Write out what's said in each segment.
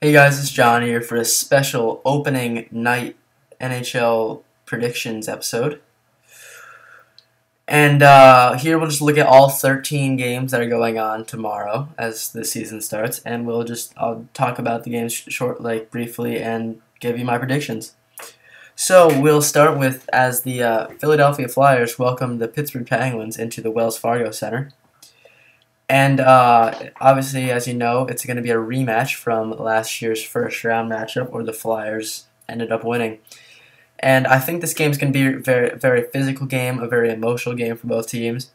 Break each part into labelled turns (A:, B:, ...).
A: Hey guys, it's John here for a special opening night NHL predictions episode. And here we'll just look at all 13 games that are going on tomorrow as the season starts, and I'll talk about the games briefly and give you my predictions. So we'll start with as the Philadelphia Flyers welcome the Pittsburgh Penguins into the Wells Fargo Center. And obviously, as you know, it's going to be a rematch from last year's first round matchup where the Flyers ended up winning. And I think this game is going to be a very, very physical game, a very emotional game for both teams.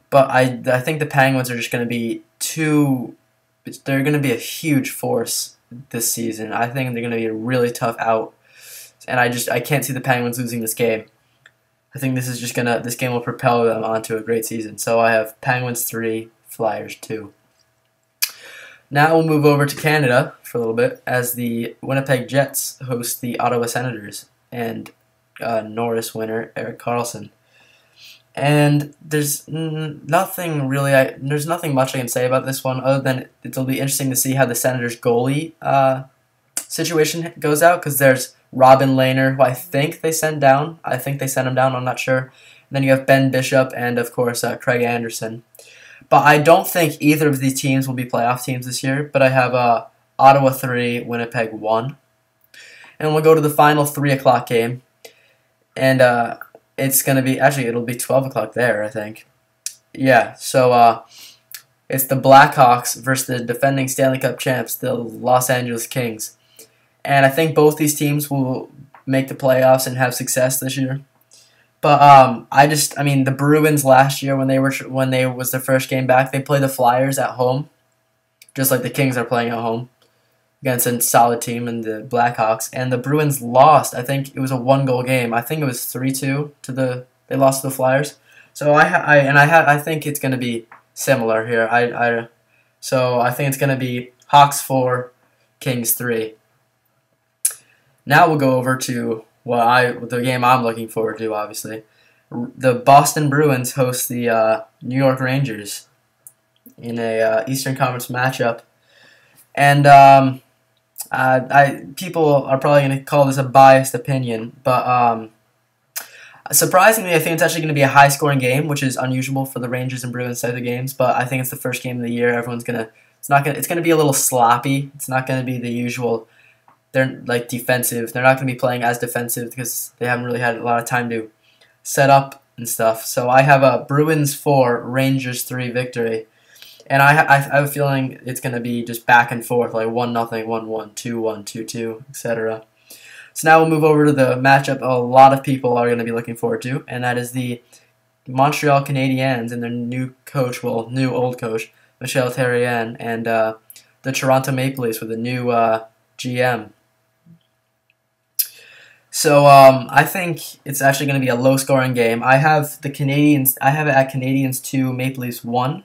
A: But I think the Penguins are just going to be they're going to be a huge force this season. I think they're going to be a really tough out. And I can't see the Penguins losing this game. I think this game will propel them onto a great season. So I have Penguins 3, Flyers 2. Now we'll move over to Canada for a little bit as the Winnipeg Jets host the Ottawa Senators and Norris winner Erik Karlsson. And there's nothing much I can say about this one other than it'll be interesting to see how the Senators goalie situation goes out, because there's Robin Lehner, who I think they sent down. I think they sent him down. I'm not sure. And then you have Ben Bishop and of course Craig Anderson. But I don't think either of these teams will be playoff teams this year. But I have Ottawa 3, Winnipeg 1. And we'll go to the final 3 o'clock game. And it's going to be, it'll be 12 o'clock there, I think. Yeah, so it's the Blackhawks versus the defending Stanley Cup champs, the Los Angeles Kings. And I think both these teams will make the playoffs and have success this year. But the Bruins last year when they was their first game back, they played the Flyers at home, just like the Kings are playing at home against a solid team in the Blackhawks, and the Bruins lost. I think it was a 1-goal game. I think it was 3-2 they lost to the Flyers. So I think it's going to be similar here. So I think it's going to be Hawks 4, Kings 3. Now we'll go over to the game I'm looking forward to, obviously. The Boston Bruins host the New York Rangers in a Eastern Conference matchup. And people are probably going to call this a biased opinion, but surprisingly, I think it's actually going to be a high-scoring game, which is unusual for the Rangers and Bruins type of games. But I think it's the first game of the year. It's going to be a little sloppy. It's not going to be the usual. They're defensive. They're not going to be playing as defensive because they haven't really had a lot of time to set up and stuff. So I have a Bruins 4, Rangers 3 victory. And I have a feeling it's going to be just back and forth, like 1-0, 1-1, 2-1, 2-2, etc. So now we'll move over to the matchup a lot of people are going to be looking forward to, and that is the Montreal Canadiens and their new old coach, Michel Therrien, and the Toronto Maple Leafs with a new GM. So I think it's actually going to be a low-scoring game. I have it at Canadiens 2, Maple Leafs 1.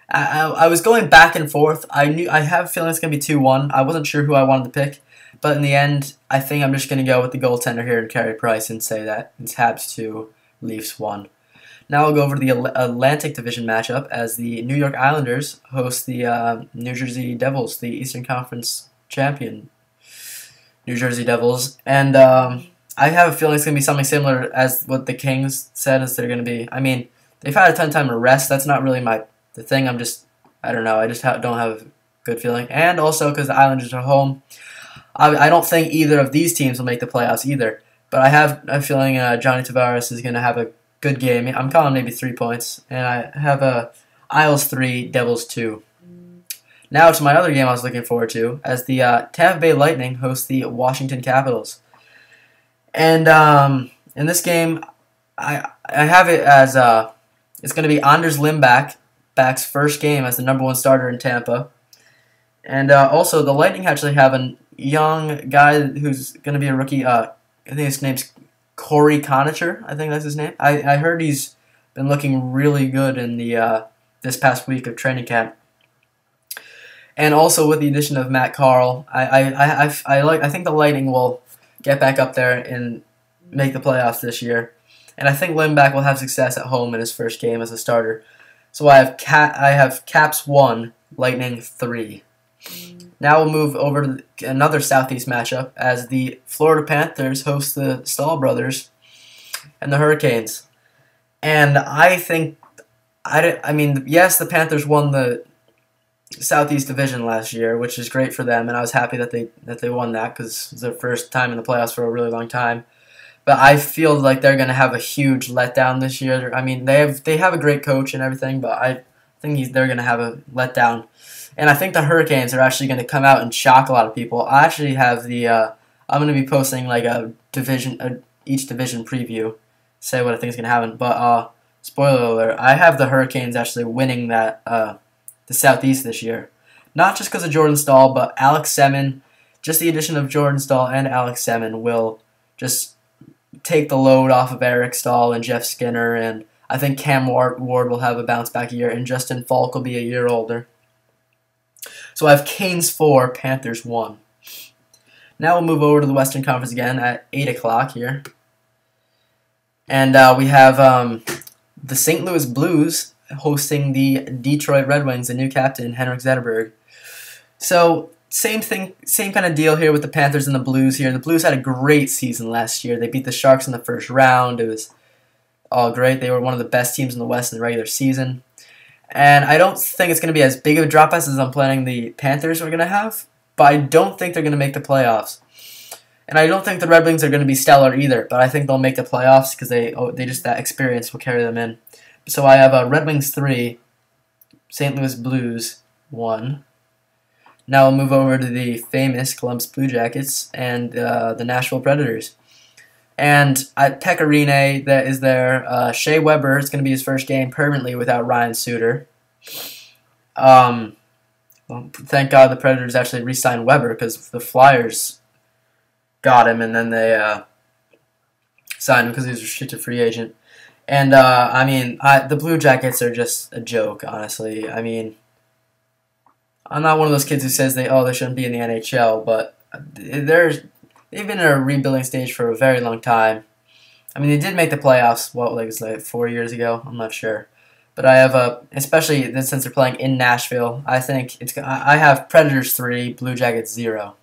A: I was going back and forth. I have a feeling it's going to be 2-1. I wasn't sure who I wanted to pick, but in the end, I think I'm just going to go with the goaltender here and Carey Price and say that it's Habs 2, Leafs 1. Now I'll go over to the Atlantic Division matchup as the New York Islanders host the New Jersey Devils, the Eastern Conference champion New Jersey Devils. And I have a feeling it's going to be something similar as what the Kings said as they're going to be. I mean, they've had a ton of time to rest. That's not really the thing. I don't know. I just don't have a good feeling. And also because the Islanders are home, I don't think either of these teams will make the playoffs either. But I have a feeling Johnny Tavares is going to have a good game. I'm calling maybe 3 points. And I have Isles 3, Devils 2. Now to my other game I was looking forward to as the Tampa Bay Lightning host the Washington Capitals. And in this game, I have it as it's going to be Anders Lindback's first game as the #1 starter in Tampa. And also, the Lightning actually have a young guy who's going to be a rookie. I think his name's Corey Conacher. I think that's his name. I heard he's been looking really good in the this past week of training camp. And also with the addition of Matt Carl, I think the Lightning will get back up there and make the playoffs this year. And I think Lindback will have success at home in his first game as a starter. So I have Caps 1, Lightning 3. Now we'll move over to another Southeast matchup as the Florida Panthers host the Stahl brothers and the Hurricanes. And I think, I mean, yes, the Panthers won the Southeast Division last year, which is great for them, and I was happy that they won that because it was their first time in the playoffs for a really long time. But I feel like they're going to have a huge letdown this year. I mean, they have a great coach and everything, but I think they're going to have a letdown. And I think the Hurricanes are actually going to come out and shock a lot of people. I actually have I'm going to be posting like each division preview, say what I think is going to happen. But spoiler alert, I have the Hurricanes actually winning the Southeast this year. Not just because of Jordan Stahl, but Alex Semin. Just the addition of Jordan Stahl and Alex Semin will just take the load off of Eric Stahl and Jeff Skinner, and I think Cam Ward will have a bounce back year, and Justin Falk will be a year older. So I have Canes 4, Panthers 1. Now we'll move over to the Western Conference again at 8 o'clock here. And we have the St. Louis Blues hosting the Detroit Red Wings, the new captain, Henrik Zetterberg. So same thing, same kind of deal here with the Panthers and the Blues here. The Blues had a great season last year. They beat the Sharks in the first round. It was all great. They were one of the best teams in the West in the regular season. And I don't think it's going to be as big of a drop as I'm planning the Panthers are going to have, but I don't think they're going to make the playoffs. And I don't think the Red Wings are going to be stellar either, but I think they'll make the playoffs because they just that experience will carry them in. So I have Red Wings 3, St. Louis Blues 1. Now we'll move over to the famous Columbus Blue Jackets and the Nashville Predators. And at Pecorine, that is there. Shea Weber is going to be his first game permanently without Ryan Suter. Well, thank God the Predators actually re-signed Weber because the Flyers got him and then they signed him because he was a restricted free agent. And, I mean, the Blue Jackets are just a joke, honestly. I mean, I'm not one of those kids who says they shouldn't be in the NHL, but they've been in a rebuilding stage for a very long time. I mean, they did make the playoffs, like 4 years ago? I'm not sure. But I have, especially since they're playing in Nashville, I have Predators 3, Blue Jackets 0.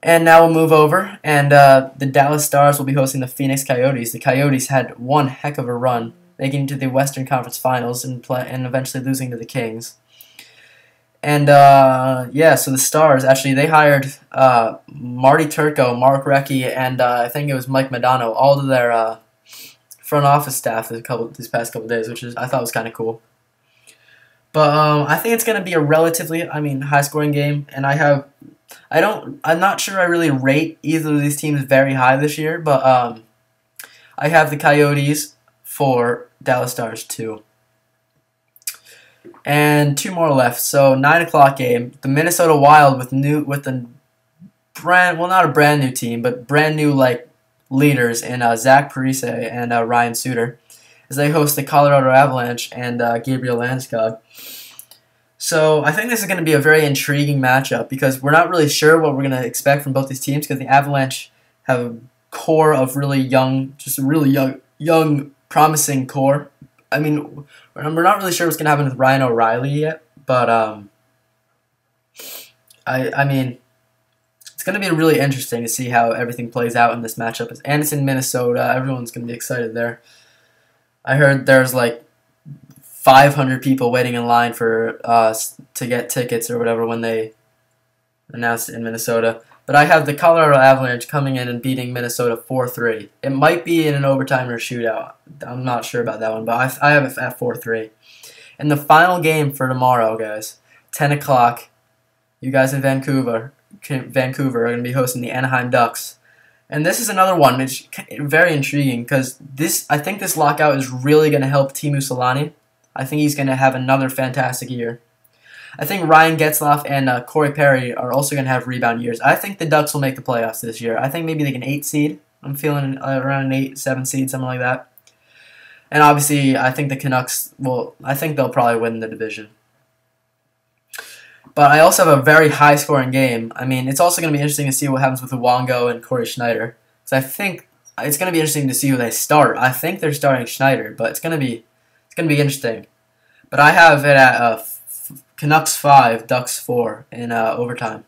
A: And now we'll move over, and the Dallas Stars will be hosting the Phoenix Coyotes. The Coyotes had one heck of a run, making it to the Western Conference Finals and eventually losing to the Kings. And, so the Stars, actually, they hired Marty Turco, Mark Recchi, and I think it was Mike Modano, all of their front office staff these past couple days, which I thought was kind of cool. But I think it's going to be a relatively, high-scoring game, and I'm not sure I really rate either of these teams very high this year, but I have the Coyotes for Dallas Stars 2. And 2 more left. So 9 o'clock game, the Minnesota Wild not a brand new team, but brand new leaders in Zach Parise and Ryan Suter, as they host the Colorado Avalanche and Gabriel Landeskog. So I think this is going to be a very intriguing matchup because we're not really sure what we're going to expect from both these teams because the Avalanche have a core of really young, promising core. I mean, we're not really sure what's going to happen with Ryan O'Reilly yet, but I mean, it's going to be really interesting to see how everything plays out in this matchup. And it's in Minnesota. Everyone's going to be excited there. I heard there's 500 people waiting in line to get tickets or whatever when they announced it in Minnesota. But I have the Colorado Avalanche coming in and beating Minnesota 4-3. It might be in an overtime or shootout. I'm not sure about that one, but I have it at 4-3. And the final game for tomorrow, guys, 10 o'clock, you guys in Vancouver are going to be hosting the Anaheim Ducks. And this is another one which is very intriguing because I think this lockout is really going to help Teemu Selanne. I think he's going to have another fantastic year. I think Ryan Getzlaf and Corey Perry are also going to have rebound years. I think the Ducks will make the playoffs this year. I think maybe like an 8 seed. I'm feeling around an 8, 7 seed, something like that. And obviously, I think the Canucks I think they'll probably win the division. But I also have a very high-scoring game. I mean, it's also going to be interesting to see what happens with Luongo and Corey Schneider. Because I think it's going to be interesting to see who they start. I think they're starting Schneider, but it's going to be interesting. But I have it at Canucks 5, Ducks 4 in overtime.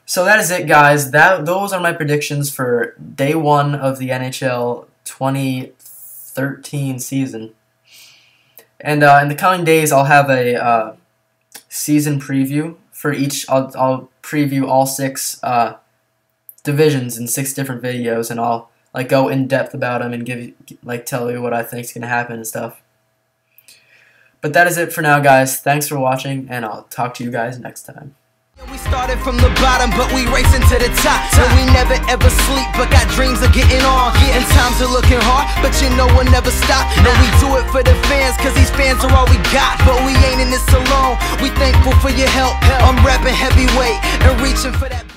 A: So that is it, guys. Those are my predictions for day 1 of the NHL 2013 season. And in the coming days, I'll have a season preview for each. I'll preview all 6 divisions in 6 different videos, and I'll go in depth about them and tell you what I think is gonna happen and stuff. But that is it for now, guys. Thanks for watching, and I'll talk to you guys next time.
B: We started from the bottom, but we racing to the top. And we never ever sleep, but got dreams of getting on. And times are looking hard, but you know we'll never stop. No, we do it for the fans, cause these fans are all we got. But we ain't in this alone, we thankful for your help. I'm rapping heavyweight and reaching for that.